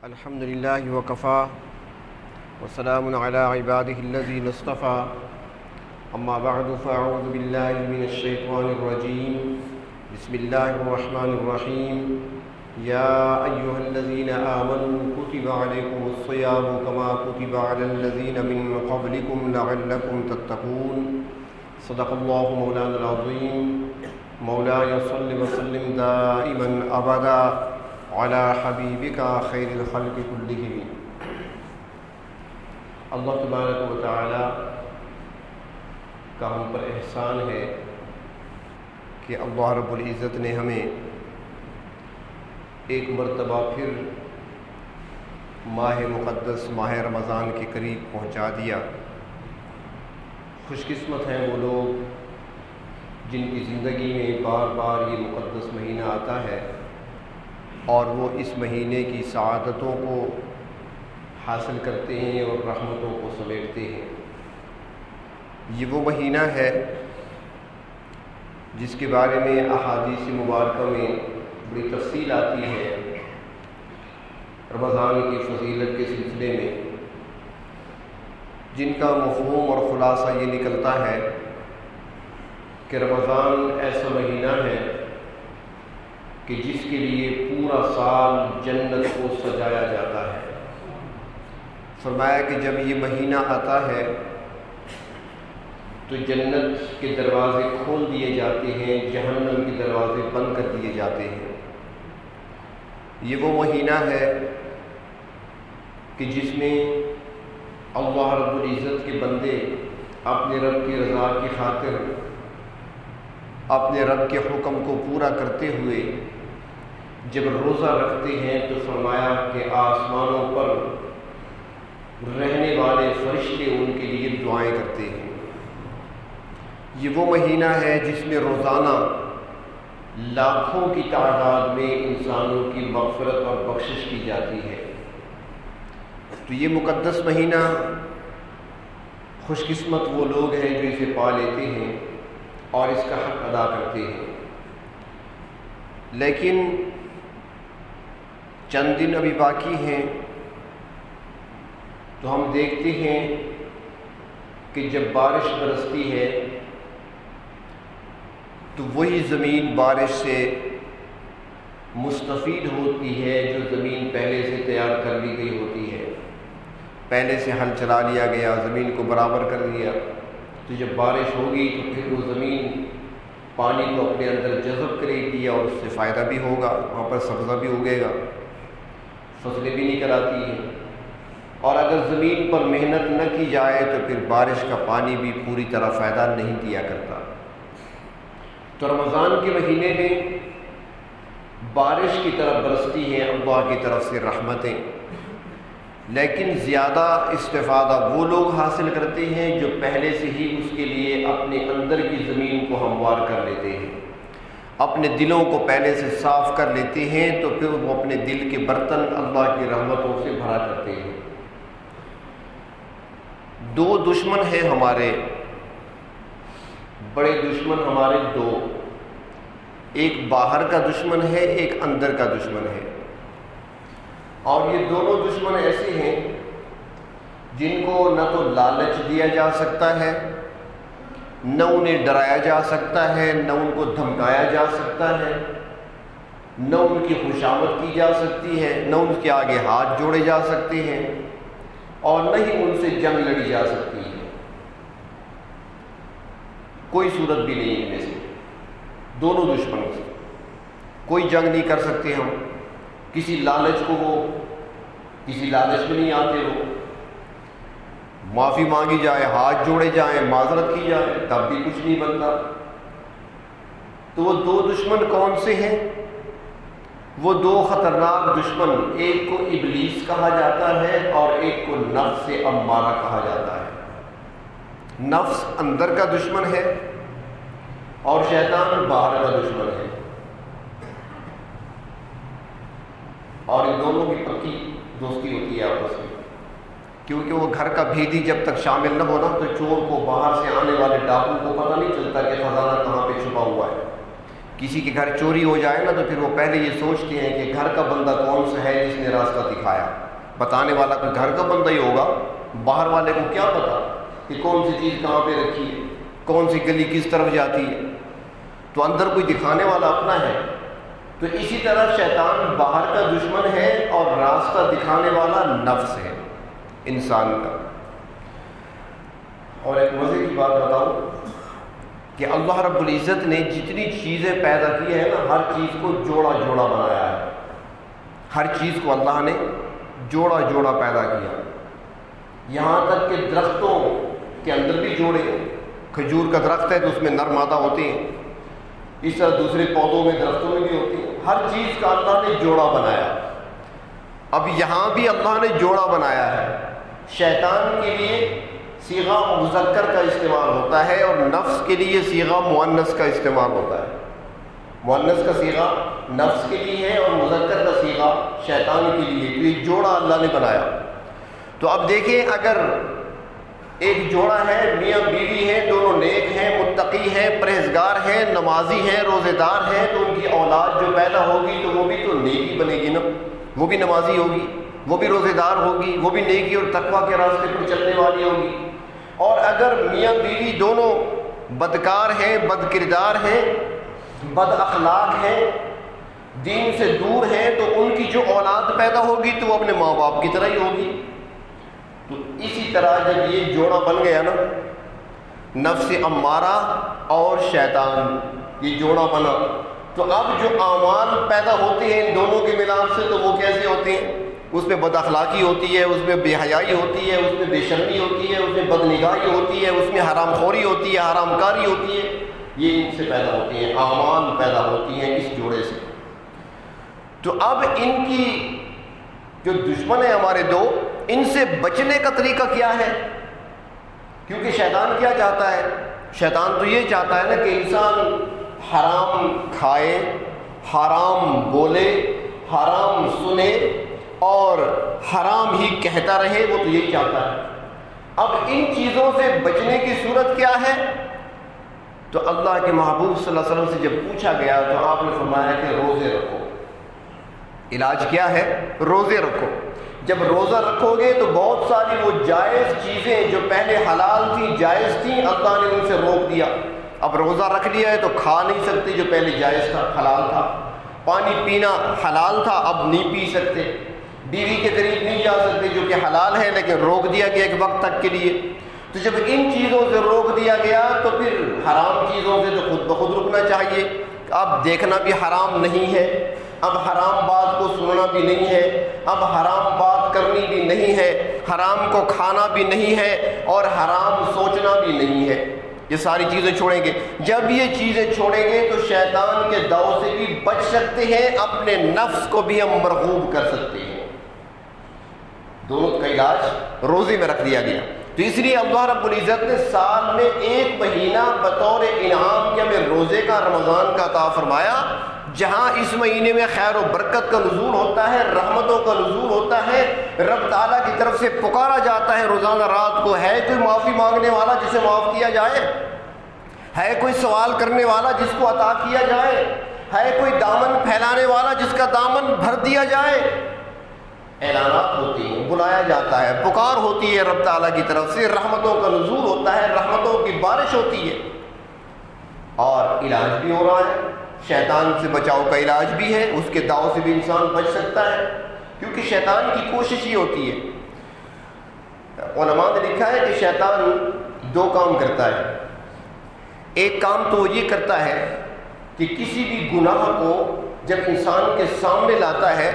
الحمد لله وكفى وسلام على عباده الذين اصطفى أما بعد فأعوذ بالله من الشيطان الرجيم بسم الله الرحمن الرحيم يا أيها الذين آمنوا كتب عليكم الصيام كما كتب على الذين من قبلكم لعلكم تتقون صدق الله مولانا العظيم مولاي صل وسلم دائما أبدا علی حبیبک خیر الخلق کلہم۔ اللہ تبارک و تعالی کا ہم پر احسان ہے کہ اللہ رب العزت نے ہمیں ایک مرتبہ پھر ماہ مقدس ماہ رمضان کے قریب پہنچا دیا۔ خوش قسمت ہیں وہ لوگ جن کی زندگی میں بار بار یہ مقدس مہینہ آتا ہے اور وہ اس مہینے کی سعادتوں کو حاصل کرتے ہیں اور رحمتوں کو سمیٹتے ہیں۔ یہ وہ مہینہ ہے جس کے بارے میں احادیث مبارکہ میں بڑی تفصیل آتی ہے رمضان کی فضیلت کے سلسلے میں، جن کا مفہوم اور خلاصہ یہ نکلتا ہے کہ رمضان ایسا مہینہ ہے کہ جس کے لیے پورا سال جنت کو سجایا جاتا ہے۔ فرمایا کہ جب یہ مہینہ آتا ہے تو جنت کے دروازے کھول دیے جاتے ہیں، جہنم کے دروازے بند کر دیے جاتے ہیں۔ یہ وہ مہینہ ہے کہ جس میں اللہ رب العزت کے بندے اپنے رب کی رضا کی خاطر اپنے رب کے حکم کو پورا کرتے ہوئے جب روزہ رکھتے ہیں تو فرمایا کہ آسمانوں پر رہنے والے فرشتے ان کے لیے دعائیں کرتے ہیں۔ یہ وہ مہینہ ہے جس میں روزانہ لاکھوں کی تعداد میں انسانوں کی مغفرت اور بخشش کی جاتی ہے۔ تو یہ مقدس مہینہ خوش قسمت وہ لوگ ہیں جو اسے پا لیتے ہیں اور اس کا حق ادا کرتے ہیں۔ لیکن چند دن ابھی باقی ہیں تو ہم دیکھتے ہیں کہ جب بارش برستی ہے تو وہی زمین بارش سے مستفید ہوتی ہے جو زمین پہلے سے تیار کر لی گئی ہوتی ہے۔ پہلے سے ہل چلا لیا گیا، زمین کو برابر کر لیا، تو جب بارش ہوگی تو پھر وہ زمین پانی کو اپنے اندر جذب کرے گی اور اس سے فائدہ بھی ہوگا، وہاں پر سبزہ بھی اگے گا، فصلیں بھی نکل آتی ہیں۔ اور اگر زمین پر محنت نہ کی جائے تو پھر بارش کا پانی بھی پوری طرح فائدہ نہیں دیا کرتا۔ تو رمضان کے مہینے میں بارش کی طرح برستی ہیں اللہ کی طرف سے رحمتیں، لیکن زیادہ استفادہ وہ لوگ حاصل کرتے ہیں جو پہلے سے ہی اس کے لیے اپنے اندر کی زمین کو ہموار کر لیتے ہیں، اپنے دلوں کو پہلے سے صاف کر لیتے ہیں، تو پھر وہ اپنے دل کے برتن اللہ کی رحمتوں سے بھرا کرتے ہیں۔ دو دشمن ہیں ہمارے، بڑے دشمن ہمارے دو، ایک باہر کا دشمن ہے، ایک اندر کا دشمن ہے۔ اور یہ دونوں دشمن ایسے ہیں جن کو نہ تو لالچ دیا جا سکتا ہے، نہ انہیں ڈرایا جا سکتا ہے، نہ ان کو دھمکایا جا سکتا ہے، نہ ان کی خوشامد کی جا سکتی ہے، نہ ان کے آگے ہاتھ جوڑے جا سکتے ہیں، اور نہ ہی ان سے جنگ لڑی جا سکتی ہے۔ کوئی صورت بھی نہیں ان میں سے، دونوں دشمنوں سے کوئی جنگ نہیں کر سکتے ہم۔ کسی لالچ میں نہیں آتے، وہ معافی مانگی جائے، ہاتھ جوڑے جائیں، معذرت کی جائے، تب بھی کچھ نہیں بنتا۔ تو وہ دو دشمن کون سے ہیں؟ وہ دو خطرناک دشمن، ایک کو ابلیس کہا جاتا ہے اور ایک کو نفس امارہ کہا جاتا ہے۔ نفس اندر کا دشمن ہے اور شیطان باہر کا دشمن ہے، اور ان دونوں کی پکی دوستی ہوتی ہے آپس میں، کیونکہ وہ گھر کا بھیدی جب تک شامل نہ ہونا تو چور کو، باہر سے آنے والے ڈاکو کو پتہ نہیں چلتا کہ خزانہ کہاں پہ چھپا ہوا ہے، کسی کے گھر چوری ہو جائے نا تو پھر وہ پہلے یہ سوچتے ہیں کہ گھر کا بندہ کون سا ہے جس نے راستہ دکھایا. بتانے والا کوئی گھر کا بندہ ہی ہوگا، باہر والے کو کیا پتا کہ کون سی چیز کہاں پہ رکھی ہے، کون سی گلی کس طرف جاتی ہے. تو اندر کوئی دکھانے والا اپنا ہے. تو اسی طرح شیطان باہر کا دشمن ہے اور راستہ دکھانے والا نفس ہے انسان کا. اور ایک مزے کی بات بتاؤں کہ اللہ رب العزت نے جتنی چیزیں پیدا کی ہیں نا، ہر چیز کو جوڑا جوڑا بنایا ہے. ہر چیز کو اللہ نے جوڑا جوڑا پیدا کیا. یہاں تک کہ درختوں کے اندر بھی جوڑے. کھجور کا درخت ہے تو اس میں نر مادہ ہوتے ہیں، اس طرح دوسرے پودوں میں درختوں میں بھی ہوتی ہیں. ہر چیز کا اللہ نے جوڑا بنایا. اب یہاں بھی اللہ نے جوڑا بنایا ہے. شیطان کے لیے صیغہ مذکر کا استعمال ہوتا ہے اور نفس کے لیے صیغہ مؤنث کا استعمال ہوتا ہے. مؤنث کا صیغہ نفس کے لیے ہے اور مذکر کا صیغہ شیطان کے لیے. تو یہ جوڑا اللہ نے بنایا. تو اب دیکھیں، اگر ایک جوڑا ہے، میاں بیوی ہے، دونوں نیک ہیں، متقی ہیں، پرہیزگار ہیں، نمازی ہیں، روزے دار ہیں، تو ان کی اولاد جو پیدا ہوگی تو وہ بھی تو نیکی بنے گی نا. وہ بھی نمازی ہوگی، وہ بھی روزے دار ہوگی، وہ بھی نیکی اور تقویٰ کے راستے پر چلنے والی ہوگی. اور اگر میاں بیوی دونوں بدکار ہیں، بد کردار ہیں، بد اخلاق ہیں، دین سے دور ہیں، تو ان کی جو اولاد پیدا ہوگی تو وہ اپنے ماں باپ کی طرح ہی ہوگی. تو اسی طرح جب یہ جوڑا بن گیا نا، نفس امارہ اور شیطان، یہ جوڑا بنا، تو اب جو اعمال پیدا ہوتے ہیں ان دونوں کے ملاپ سے تو وہ کیسے ہوتے ہیں؟ اس میں بد اخلاقی ہوتی ہے، اس میں بے حیائی ہوتی ہے، اس میں بے شرمی ہوتی ہے، اس میں بد نگاہی ہوتی ہے، اس میں حرام خوری ہوتی ہے، حرام کاری ہوتی ہے. یہ ان سے پیدا ہوتی ہیں، اعمال پیدا ہوتی ہیں اس جوڑے سے. تو اب ان کی جو دشمن ہیں ہمارے دو، ان سے بچنے کا طریقہ کیا ہے؟ کیونکہ شیطان کیا چاہتا ہے؟ شیطان تو یہ چاہتا ہے نا کہ انسان حرام کھائے، حرام بولے، حرام سنے اور حرام ہی کہتا رہے. وہ تو یہی چاہتا ہے. اب ان چیزوں سے بچنے کی صورت کیا ہے؟ تو اللہ کے محبوب صلی اللہ علیہ وسلم سے جب پوچھا گیا تو آپ نے فرمایا کہ روزے رکھو. علاج کیا ہے؟ روزے رکھو. جب روزہ رکھو گے تو بہت ساری وہ جائز چیزیں جو پہلے حلال تھیں، جائز تھیں، اللہ نے ان سے روک دیا. اب روزہ رکھ لیا ہے تو کھا نہیں سکتے جو پہلے جائز تھا، حلال تھا. پانی پینا حلال تھا، اب نہیں پی سکتے. بیوی کے قریب نہیں جا سکتے جو کہ حلال ہے لیکن روک دیا گیا ایک وقت تک کے لیے. تو جب ان چیزوں سے روک دیا گیا تو پھر حرام چیزوں سے تو خود بخود رکنا چاہیے. اب دیکھنا بھی حرام نہیں ہے، اب حرام بات کو سننا بھی نہیں ہے، اب حرام بات کرنی بھی نہیں ہے، حرام کو کھانا بھی نہیں ہے اور حرام سوچنا بھی نہیں ہے. یہ ساری چیزیں چھوڑیں گے. جب یہ چیزیں چھوڑیں گے تو شیطان کے داؤ سے بھی بچ سکتے ہیں، اپنے نفس کو بھی ہم مرغوب کر سکتے ہیں. دونوں کا علاج روزے میں رکھ دیا گیا. تو اس لیے اللہ رب العزت نے سال میں ایک مہینہ بطور انعام کے ہمیں روزے کا، رمضان کا عطا فرمایا، جہاں اس مہینے میں خیر و برکت کا نزول ہوتا ہے، رحمتوں کا نزول ہوتا ہے، رب تعالیٰ کی طرف سے پکارا جاتا ہے روزانہ رات کو. ہے کوئی معافی مانگنے والا جسے معاف کیا جائے؟ ہے کوئی سوال کرنے والا جس کو عطا کیا جائے؟ ہے کوئی دامن پھیلانے والا جس کا دامن بھر دیا جائے؟ اعلانات ہوتی ہیں، بلایا جاتا ہے، پکار ہوتی ہے رب تعالیٰ کی طرف سے، رحمتوں کا نزول ہوتا ہے، رحمتوں کی بارش ہوتی ہے. اور علاج بھی ہو رہا ہے. شیطان سے بچاؤ کا علاج بھی ہے، اس کے داؤ سے بھی انسان بچ سکتا ہے، کیونکہ شیطان کی کوشش ہی ہوتی ہے. علماء نے لکھا ہے کہ شیطان دو کام کرتا ہے. ایک کام تو یہ کرتا ہے کہ کسی بھی گناہ کو جب انسان کے سامنے لاتا ہے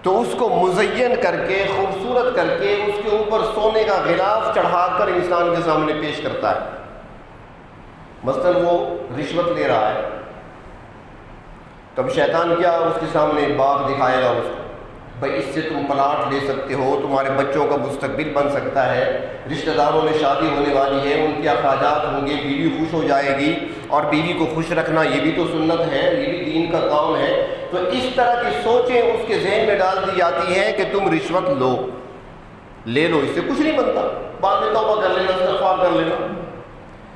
تو اس کو مزین کر کے، خوبصورت کر کے، اس کے اوپر سونے کا غلاف چڑھا کر انسان کے سامنے پیش کرتا ہے. مثلاً وہ رشوت لے رہا ہے، تب شیطان کیا اس کے سامنے باغ دکھائے گا اس کو، بھائی اس سے تم پلاٹ لے سکتے ہو، تمہارے بچوں کا مستقبل بن سکتا ہے، رشتہ داروں میں شادی ہونے والی ہے، ان کے اخراجات ہوں گے، بیوی خوش ہو جائے گی، اور بیوی کو خوش رکھنا یہ بھی تو سنت ہے، یہ بھی دین کا کام ہے. تو اس طرح کی سوچیں اس کے ذہن میں ڈال دی جاتی ہیں کہ تم رشوت لے لو، اس سے کچھ نہیں بنتا، بعد میں توبہ کر لینا، استغفار کر لینا.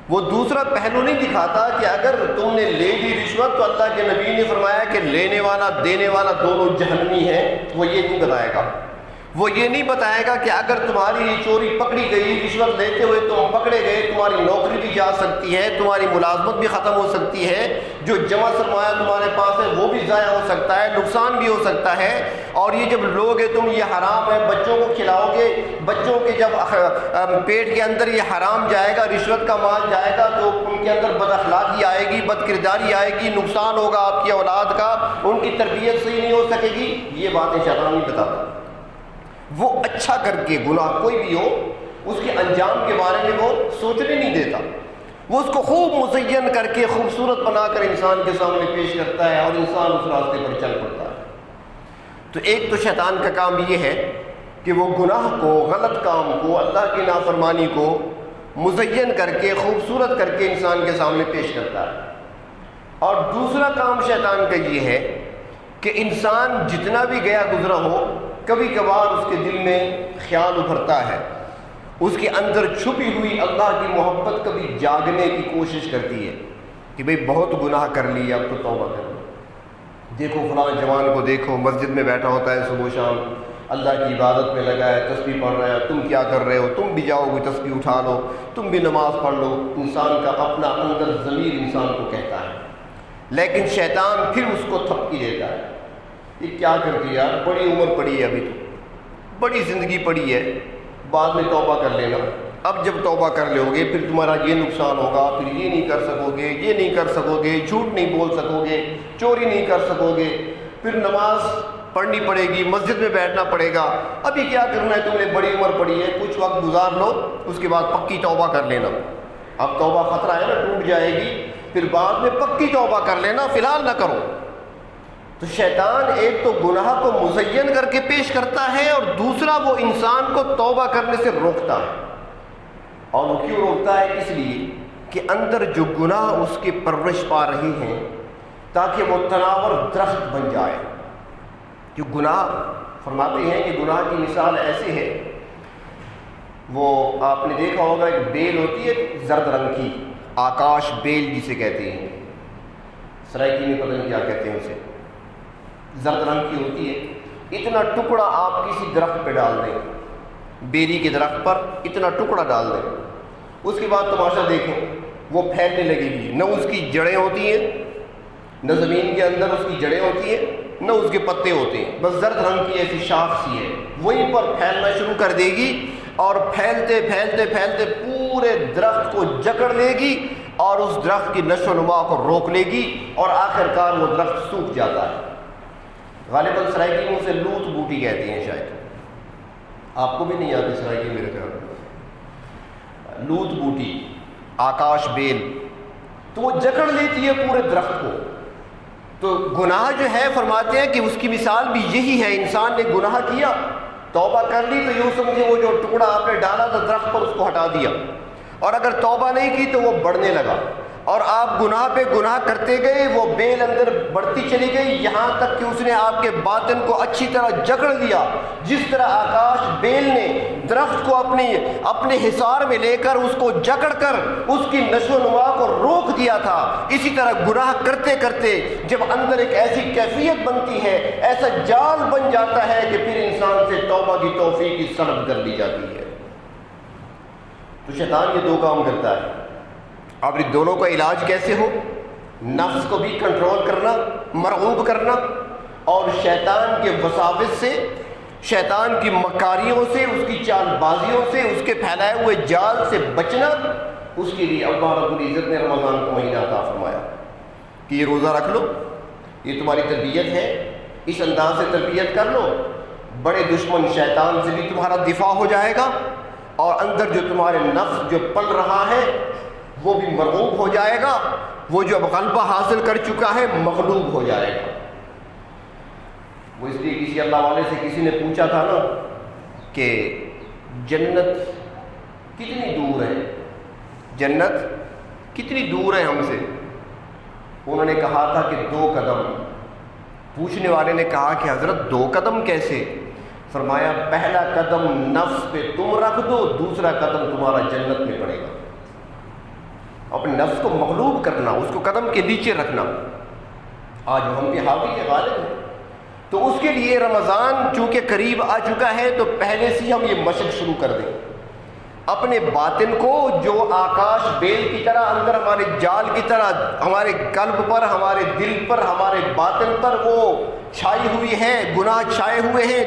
وہ دوسرا پہلو نہیں دکھاتا کہ اگر تم نے لے لی رشوت تو اللہ کے نبی نے فرمایا کہ لینے والا دینے والا دونوں جہنمی ہیں. وہ یہ نہیں بتائے گا. وہ یہ نہیں بتائے گا کہ اگر تمہاری یہ چوری پکڑی گئی، رشوت لیتے ہوئے تم پکڑے گئے، تمہاری نوکری بھی جا سکتی ہے، تمہاری ملازمت بھی ختم ہو سکتی ہے، جو جمع سرمایہ تمہارے پاس ہے وہ بھی ضائع ہو سکتا ہے، نقصان بھی ہو سکتا ہے. اور یہ جب لوگے تم یہ حرام ہے، بچوں کو کھلاؤ گے، بچوں کے جب پیٹ کے اندر یہ حرام جائے گا، رشوت کا مال جائے گا تو ان کے اندر بد اخلاقی آئے گی، بد کرداری آئے گی، نقصان ہوگا آپ کی اولاد کا، ان کی تربیت صحیح نہیں ہو سکے گی. یہ باتیں شیطان نہیں بتاتا. وہ اچھا کر کے گناہ کوئی بھی ہو اس کے انجام کے بارے میں وہ سوچنے نہیں دیتا. وہ اس کو خوب مزین کر کے خوبصورت بنا کر انسان کے سامنے پیش کرتا ہے اور انسان اس راستے پر چل پڑتا ہے. تو ایک تو شیطان کا کام یہ ہے کہ وہ گناہ کو، غلط کام کو، اللہ کی نافرمانی کو مزین کر کے خوبصورت کر کے انسان کے سامنے پیش کرتا ہے. اور دوسرا کام شیطان کا یہ ہے کہ انسان جتنا بھی گیا گزرا ہو، کبھی کبھار اس کے دل میں خیال ابھرتا ہے، اس کے اندر چھپی ہوئی اللہ کی محبت کبھی جاگنے کی کوشش کرتی ہے کہ بھئی بہت گناہ کر لی، اب تو توبہ کر لو. دیکھو فلاں جوان کو دیکھو، مسجد میں بیٹھا ہوتا ہے صبح و شام، اللہ کی عبادت میں لگا ہے، تسبیح پڑھ رہا ہے، تم کیا کر رہے ہو؟ تم بھی جاؤ گے تسبیح اٹھا لو، تم بھی نماز پڑھ لو. انسان کا اپنا اندر ضمیر انسان کو کہتا ہے، لیکن شیطان پھر اس کو تھپکی دیتا ہے. یہ کیا کرتی ہے، بڑی عمر پڑی ہے، ابھی تو بڑی زندگی پڑی ہے، بعد میں توبہ کر لینا. اب جب توبہ کر لو گے پھر تمہارا یہ نقصان ہوگا، پھر یہ نہیں کر سکو گے، یہ نہیں کر سکو گے، جھوٹ نہیں بول سکو گے، چوری نہیں کر سکو گے، پھر نماز پڑھنی پڑے گی، مسجد میں بیٹھنا پڑے گا. ابھی کیا کرنا ہے، تم نے بڑی عمر پڑی ہے، کچھ وقت گزار لو، اس کے بعد پکی توبہ کر لینا. اب توبہ خطرہ ہے نا، ٹوٹ جائے گی، پھر بعد میں پکی توبہ کر لینا، فی الحال نہ کرو. تو شیطان ایک تو گناہ کو مزین کر کے پیش کرتا ہے، اور دوسرا وہ انسان کو توبہ کرنے سے روکتا ہے. اور وہ کیوں روکتا ہے؟ اس لیے کہ اندر جو گناہ اس کی پرورش پا رہے ہیں تاکہ وہ تناور درخت بن جائے. جو گناہ فرماتے ہیں کہ گناہ کی مثال ایسے ہے، وہ آپ نے دیکھا ہوگا ایک بیل ہوتی ہے زرد رنگ کی، آکاش بیل جسے کہتے ہیں، سرائکی میں پتہ نہیں کیا کہتے ہیں اسے، زرد رنگ کی ہوتی ہے. اتنا ٹکڑا آپ کسی درخت پہ ڈال دیں، بیری کے درخت پر اتنا ٹکڑا ڈال دیں، اس کے بعد تماشا دیکھیں، وہ پھیلنے لگے گی. نہ اس کی جڑیں ہوتی ہیں، نہ زمین کے اندر اس کی جڑیں ہوتی ہیں، نہ اس کے پتے ہوتے ہیں، بس زرد رنگ کی ایسی شاخ سی ہے، وہیں پر پھیلنا شروع کر دے گی، اور پھیلتے پھیلتے پھیلتے پورے درخت کو جکڑ لے گی اور اس درخت کی نشو و نما کو روک لے گی، اور آخر کار وہ درخت سوکھ جاتا ہے. غالباً سرائکی میں اسے لوت بوٹی کہتے ہیں، شاید آپ کو بھی نہیں آتی سرائکی میرے خیال میں. لوت بوٹی، آکاش بیل، تو وہ جکڑ لیتی ہے پورے درخت کو. تو گناہ جو ہے فرماتے ہیں کہ اس کی مثال بھی یہی ہے. انسان نے گناہ کیا، توبہ کر لی تو یوں سمجھے وہ جو ٹکڑا آپ نے ڈالا تھا درخت پر اس کو ہٹا دیا، اور اگر توبہ نہیں کی تو وہ بڑھنے لگا، اور آپ گناہ پہ گناہ کرتے گئے، وہ بیل اندر بڑھتی چلی گئی یہاں تک کہ اس نے آپ کے باطن کو اچھی طرح جکڑ لیا. جس طرح آکاش بیل نے درخت کو اپنے حصار میں لے کر اس کو جکڑ کر اس کی نشو و نما کو روک دیا تھا، اسی طرح گناہ کرتے کرتے جب اندر ایک ایسی کیفیت بنتی ہے، ایسا جال بن جاتا ہے کہ پھر انسان سے توبہ کی توفیق کی سلب کر لی جاتی ہے. تو شیطان یہ دو کام کرتا ہے. اب ان دونوں کا علاج کیسے ہو؟ نفس کو بھی کنٹرول کرنا، مرغوب کرنا، اور شیطان کے وساوس سے، شیطان کی مکاریوں سے، اس کی چال بازیوں سے، اس کے پھیلائے ہوئے جال سے بچنا. اس کے لیے اللہ رب العزت نے رمضان کا مہینہ عطا فرمایا کہ یہ روزہ رکھ لو، یہ تمہاری تربیت ہے، اس انداز سے تربیت کر لو، بڑے دشمن شیطان سے بھی تمہارا دفاع ہو جائے گا، اور اندر جو تمہارے نفس جو پل رہا ہے وہ بھی مرغوب ہو جائے گا، وہ جو اب غلبہ حاصل کر چکا ہے مغلوب ہو جائے گا. وہ اس لیے کسی اللہ والے سے کسی نے پوچھا تھا نا کہ جنت کتنی دور ہے، جنت کتنی دور ہے ہم سے؟ انہوں نے کہا تھا کہ 2 قدم. پوچھنے والے نے کہا کہ حضرت 2 قدم کیسے؟ فرمایا پہلا قدم نفس پہ تم رکھ دو، دوسرا قدم تمہارا جنت میں پڑے گا. اپنے نفس کو مغلوب کرنا، اس کو قدم کے نیچے رکھنا، آج ہم پہ حاوی ہے، غالب ہے۔ تو اس کے لیے رمضان چونکہ قریب آ چکا ہے تو پہلے سے ہم یہ مشق شروع کر دیں، اپنے باطن کو جو آکاش بیل کی طرح اندر ہمارے جال کی طرح ہمارے قلب پر، ہمارے دل پر، ہمارے باطن پر وہ چھائی ہوئی ہے، گناہ چھائے ہوئے ہیں،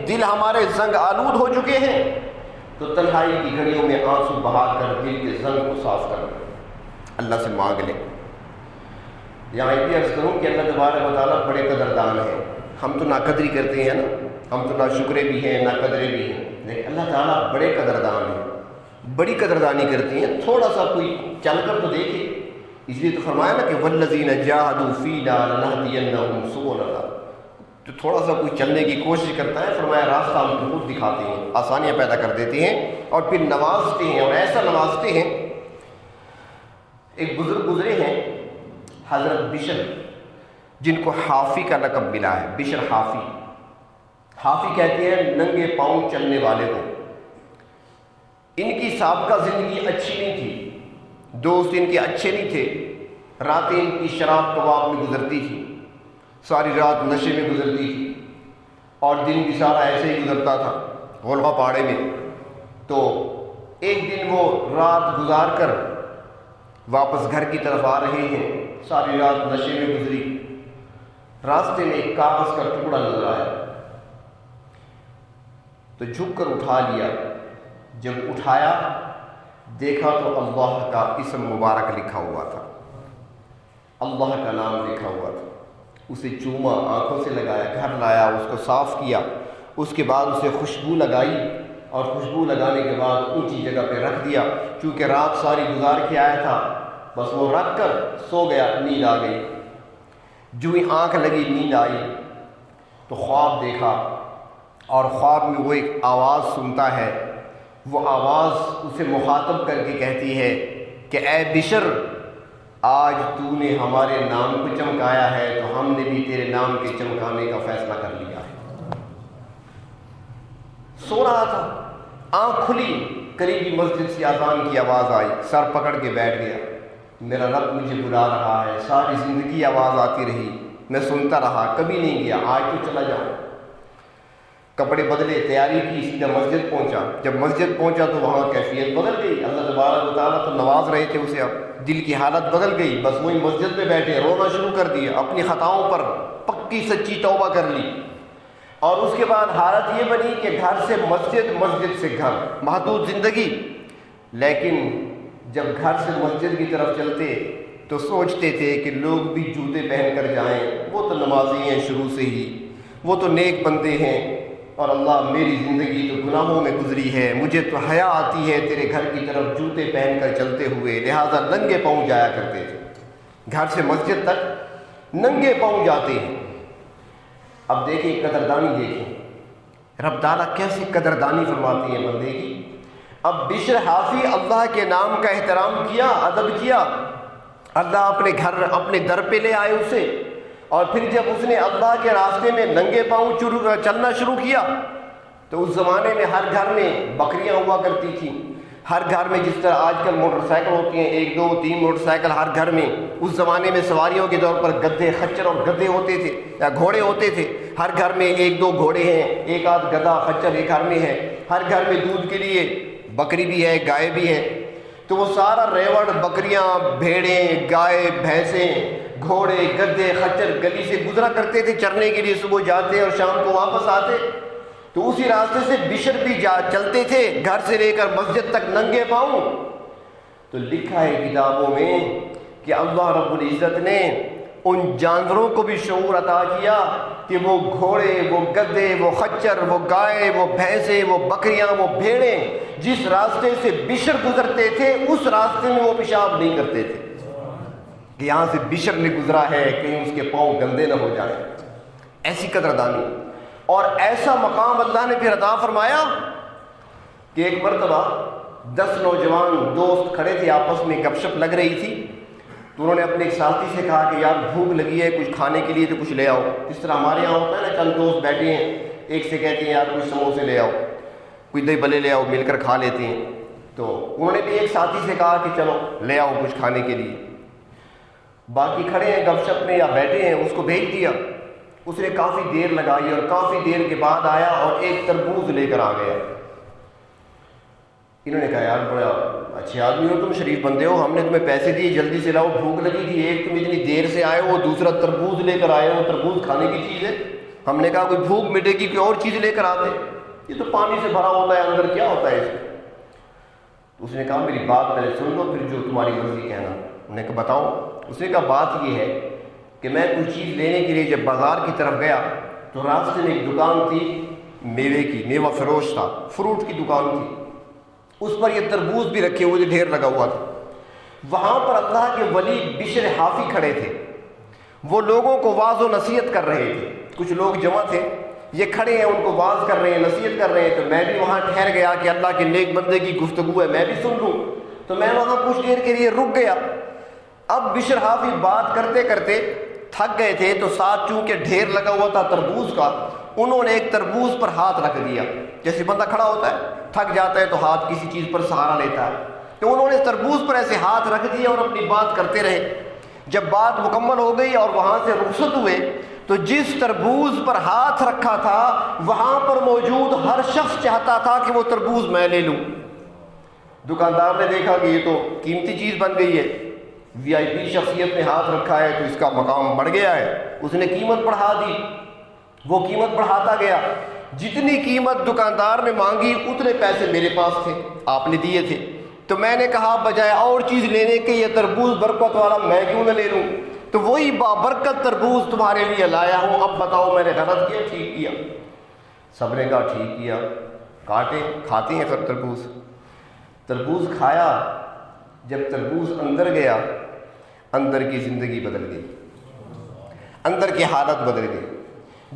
دل ہمارے زنگ آلود ہو چکے ہیں، تو تنہائی کی گھڑیوں میں آنسو بہا کر دل کے زنگ کو صاف کرنا، اللہ سے مانگ لیں۔ یہاں یہ عرض کروں کہ اللہ تبارک و تعالیٰ بڑے قدردان ہیں، ہم تو ناقدری کرتے ہیں نا، ہم تو ناشکرے بھی ہیں، ناقدرے بھی ہیں، لیکن اللہ تعالیٰ بڑے قدردان ہیں، بڑی قدردانی کرتی ہیں۔ تھوڑا سا کوئی چل کر تو دیکھے، اس لیے تو فرمایا نا کہ والذین جاہدوا فینا لنہدینہم سبلنا، تو تھوڑا سا کوئی چلنے کی کوشش کرتا ہے، فرمایا راستہ ہم خود دکھاتے ہیں، آسانیاں پیدا کر دیتے ہیں اور پھر نوازتے ہیں، اور ایسا نوازتے ہیں۔ ایک بزرگ گزرے ہیں حضرت بشر، جن کو حافی کا لقب ملا ہے، بشر حافی۔ حافی کہتے ہیں ننگے پاؤں چلنے والے کو۔ ان کی سابقہ زندگی اچھی نہیں تھی، دوست ان کے اچھے نہیں تھے، راتیں ان کی شراب کباب میں گزرتی تھی، ساری رات نشے میں گزرتی تھی، اور دن بھی سارا ایسے ہی گزرتا تھا غلغہ پاڑے میں۔ تو ایک دن وہ رات گزار کر واپس گھر کی طرف آ رہے ہیں، ساری رات نشے میں گزری، راستے میں ایک کاغذ کا ٹکڑا نظر آیا، تو جھک کر اٹھا لیا۔ جب اٹھایا دیکھا تو اللہ کا اسم مبارک لکھا ہوا تھا، اللہ کا نام لکھا ہوا تھا۔ اسے چوما، آنکھوں سے لگایا، گھر لایا، اس کو صاف کیا، اس کے بعد اسے خوشبو لگائی، اور خوشبو لگانے کے بعد اونچی جگہ پہ رکھ دیا، چونکہ رات ساری گزار کے آیا تھا، بس وہ رکھ کر سو گیا، نیند آ گئی۔ جو ہی آنکھ لگی نیند آئی تو خواب دیکھا، اور خواب میں وہ ایک آواز سنتا ہے، وہ آواز اسے مخاطب کر کے کہتی ہے کہ اے بشر، آج تو نے ہمارے نام کو چمکایا ہے تو ہم نے بھی تیرے نام کے چمکانے کا فیصلہ کر لیا ہے۔ سو رہا تھا، آنکھ کھلی، قریبی مسجد سے اذان کی آواز آئی، سر پکڑ کے بیٹھ گیا، میرا رب مجھے بلا رہا ہے، ساری زندگی آواز آتی رہی، میں سنتا رہا، کبھی نہیں گیا، آج تو چلا جاؤں۔ کپڑے بدلے، تیاری کی، سیدھا مسجد پہنچا۔ جب مسجد پہنچا تو وہاں کیفیت بدل گئی، اللہ تبارک و تعالیٰ تو نواز رہے تھے اسے، اب دل کی حالت بدل گئی، بس وہی مسجد میں بیٹھے رونا شروع کر دیا، اپنی خطاؤں پر پکی سچی توبہ کر لی، اور اس کے بعد حالت یہ بنی کہ گھر سے مسجد، مسجد سے گھر، محدود زندگی۔ لیکن جب گھر سے مسجد کی طرف چلتے تو سوچتے تھے کہ لوگ بھی جوتے پہن کر جائیں، وہ تو نمازی ہیں شروع سے ہی، وہ تو نیک بندے ہیں، اور اللہ میری زندگی تو گناہوں میں گزری ہے، مجھے تو حیا آتی ہے تیرے گھر کی طرف جوتے پہن کر چلتے ہوئے، لہٰذا ننگے پاؤں جایا کرتے تھے، گھر سے مسجد تک ننگے پاؤں جاتے ہیں۔ اب دیکھیں قدردانی، دیکھیں رب تعالیٰ کیسے قدردانی فرماتی ہے بندے کی۔ اب بشر حافی اللہ کے نام کا احترام کیا، ادب کیا، اللہ اپنے گھر اپنے در پہ لے آئے اسے، اور پھر جب اس نے اللہ کے راستے میں ننگے پاؤں چلنا شروع کیا تو اس زمانے میں ہر گھر میں بکریاں ہوا کرتی تھیں، ہر گھر میں جس طرح آج کل موٹر سائیکل ہوتی ہیں، 1 2 3 موٹر سائیکل ہر گھر میں، اس زمانے میں سواریوں کے طور پر گدھے، خچر اور گدھے ہوتے تھے یا گھوڑے ہوتے تھے، ہر گھر میں 1 2 گھوڑے ہیں، 1 آدھ گدھا خچر ایک گھر میں ہے، ہر گھر میں دودھ کے لیے بکری بھی ہے، گائے بھی ہے، تو وہ سارا ریوڑ، بکریاں، بھیڑیں، گائے، بھینسیں، گھوڑے، گدھے، خچر گلی سے گزرا کرتے تھے چرنے کے لیے، صبح جاتے اور شام کو واپس آتے، تو اسی راستے سے بشر بھی چلتے تھے گھر سے لے کر مسجد تک ننگے پاؤں۔ تو لکھا ہے کتابوں میں کہ اللہ رب العزت نے ان جانوروں کو بھی شعور عطا کیا کہ وہ گھوڑے، وہ گدھے، وہ خچر، وہ گائے، وہ بھینسیں، وہ بکریاں، وہ بھیڑیں جس راستے سے بشر گزرتے تھے اس راستے میں وہ پیشاب نہیں کرتے تھے کہ یہاں سے بشر نے گزرا ہے، کہیں اس کے پاؤں گندے نہ ہو جائیں۔ ایسی قدردانی اور ایسا مقام اللہ نے پھر عطا فرمایا کہ ایک مرتبہ 10 نوجوان دوست کھڑے تھے، آپس میں گپ شپ لگ رہی تھی، تو انہوں نے اپنے ایک ساتھی سے کہا کہ یار بھوک لگی ہے، کچھ کھانے کے لیے تو کچھ لے آؤ۔ اس طرح ہمارے یہاں ہوتا ہے نا، چند دوست بیٹھے ہیں، ایک سے کہتے ہیں یار کچھ سموسے لے آؤ، کوئی دہی بلے لے آؤ، مل کر کھا لیتے ہیں۔ تو انہوں نے بھی ایک ساتھی سے کہا کہ چلو لے آؤ کچھ کھانے کے لیے. باقی کھڑے ہیں گپ شپ میں یا بیٹھے ہیں, اس کو بھیج دیا. اس نے کافی دیر لگائی اور کافی دیر کے بعد آیا اور ایک تربوز لے کر آ گیا. انہوں نے کہا یار بڑا اچھے آدمی ہو تم, شریف بندے ہو, ہم نے تمہیں پیسے دیے جلدی سے لاؤ, بھوک لگی تھی, ایک تم اتنی دیر سے آئے ہو, دوسرا تربوز لے کر آئے ہو, تربوز کھانے کی چیز ہے. ہم نے کہا کوئی بھوک مٹے گی کوئی اور چیز لے کر آتے, یہ تو پانی سے بھرا ہوتا ہے, اندر کیا ہوتا ہے اس میں. اس نے کہا میری بات پہلے سن لو پھر جو تمہاری مرضی کہنا. انہوں نے کہا بتاؤ. اس نے کہا بات یہ ہے کہ میں کوئی چیز لینے کے لیے جب بازار کی طرف گیا تو راستے میں ایک دکان تھی میوے کی, میوہ فروش تھا, فروٹ کی دکان تھی. اس پر یہ تربوز بھی رکھے ہوئے ڈھیر لگا ہوا تھا. وہاں پر اللہ کے ولی بشر حافی کھڑے تھے, وہ لوگوں کو واعظ و نصیحت کر رہے تھے. کچھ لوگ جمع تھے, یہ کھڑے ہیں ان کو واعظ کر رہے ہیں, نصیحت کر رہے ہیں. تو میں بھی وہاں ٹھہر گیا کہ اللہ کے نیک بندے کی گفتگو ہے, میں بھی سن لوں. تو میں وہاں کچھ دیر کے لیے رک گیا. اب بشر حافی بات کرتے کرتے تھک گئے تھے, تو ساتھ چونکہ ڈھیر لگا ہوا تھا تربوز کا, انہوں نے ایک تربوز پر ہاتھ رکھ دیا. جیسے بندہ کھڑا ہوتا ہے, تھک جاتا ہے تو ہاتھ کسی چیز پر سہارا لیتا ہے, تو انہوں نے تربوز پر ایسے ہاتھ رکھ دیا اور اپنی بات کرتے رہے. جب بات مکمل ہو گئی اور وہاں سے رخصت ہوئے تو جس تربوز پر ہاتھ رکھا تھا وہاں پر موجود ہر شخص چاہتا تھا کہ وہ تربوز میں لے لوں. دکاندار نے دیکھا کہ یہ تو قیمتی چیز بن گئی ہے, وی آئی پی شخصیت نے ہاتھ رکھا ہے تو اس کا مقام بڑھ گیا ہے. اس نے قیمت بڑھا دی, وہ قیمت بڑھاتا گیا. جتنی قیمت دکاندار نے مانگی اتنے پیسے میرے پاس تھے, آپ نے دیے تھے. تو میں نے کہا بجائے اور چیز لینے کے یہ تربوز برکت والا میں کیوں نہ لے لوں. تو وہی بابرکت تربوز تمہارے لیے لایا ہوں, اب بتاؤ میں نے غلط کیا ٹھیک کیا. سب نے کہا ٹھیک کیا. کاٹے کھاتے ہیں سب تربوز. تربوز کھایا. جب تربوز اندر گیا اندر کی زندگی بدل گئی, اندر کی حالت بدل گئی,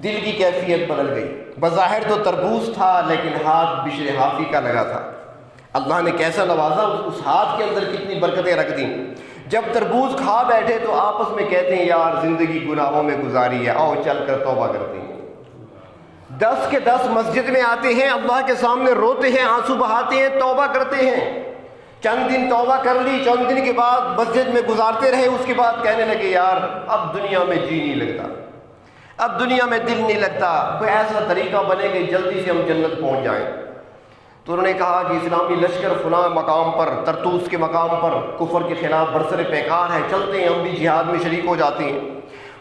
دل کی کیفیت بدل گئی. بظاہر تو تربوز تھا لیکن ہاتھ بشر حافی کا لگا تھا. اللہ نے کیسا نوازا, اس ہاتھ کے اندر کتنی برکتیں رکھ دیں. جب تربوز کھا بیٹھے تو آپس میں کہتے ہیں یار زندگی گناہوں میں گزاری ہے, آؤ چل کر توبہ کرتے ہیں. 10 کے 10 مسجد میں آتے ہیں, اللہ کے سامنے روتے ہیں, آنسو بہاتے ہیں, توبہ کرتے ہیں. چند دن توبہ کر لی, چند دن کے بعد مسجد میں گزارتے رہے, اس کے بعد کہنے لگے یار اب دنیا میں جی نہیں لگتا, اب دنیا میں دل نہیں لگتا, کوئی ایسا طریقہ بنے کہ جلدی سے ہم جنت پہنچ جائیں. تو انہوں نے کہا کہ اسلامی لشکر فلاں مقام پر, ترتوس کے مقام پر کفر کے خلاف برسر پیکار ہے, چلتے ہیں ہم بھی جہاد میں شریک ہو جاتے ہیں.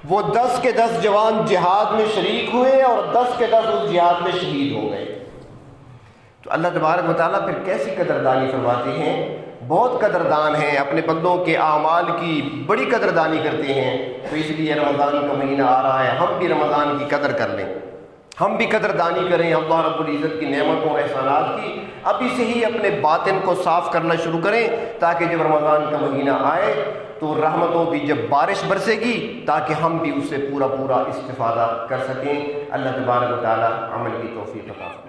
وہ 10 کے 10 جوان جہاد میں شریک ہوئے اور 10 کے 10 اس جہاد میں شہید ہو گئے. تو اللہ تبارک و تعالیٰ پھر کیسی قدردانی فرماتے ہیں, بہت قدردان ہیں, اپنے بندوں کے اعمال کی بڑی قدردانی کرتے ہیں. تو اس لیے رمضان کا مہینہ آ رہا ہے, ہم بھی رمضان کی قدر کر لیں, ہم بھی قدردانی کریں اللہ رب العزت کی نعمتوں اور احسانات کی. ابھی سے ہی اپنے باطن کو صاف کرنا شروع کریں تاکہ جب رمضان کا مہینہ آئے تو رحمتوں بھی جب بارش برسے گی تاکہ ہم بھی اس سے پورا استفادہ کر سکیں. اللہ تبارک و تعالیٰ عمل کی توفیق عطا فرمائے.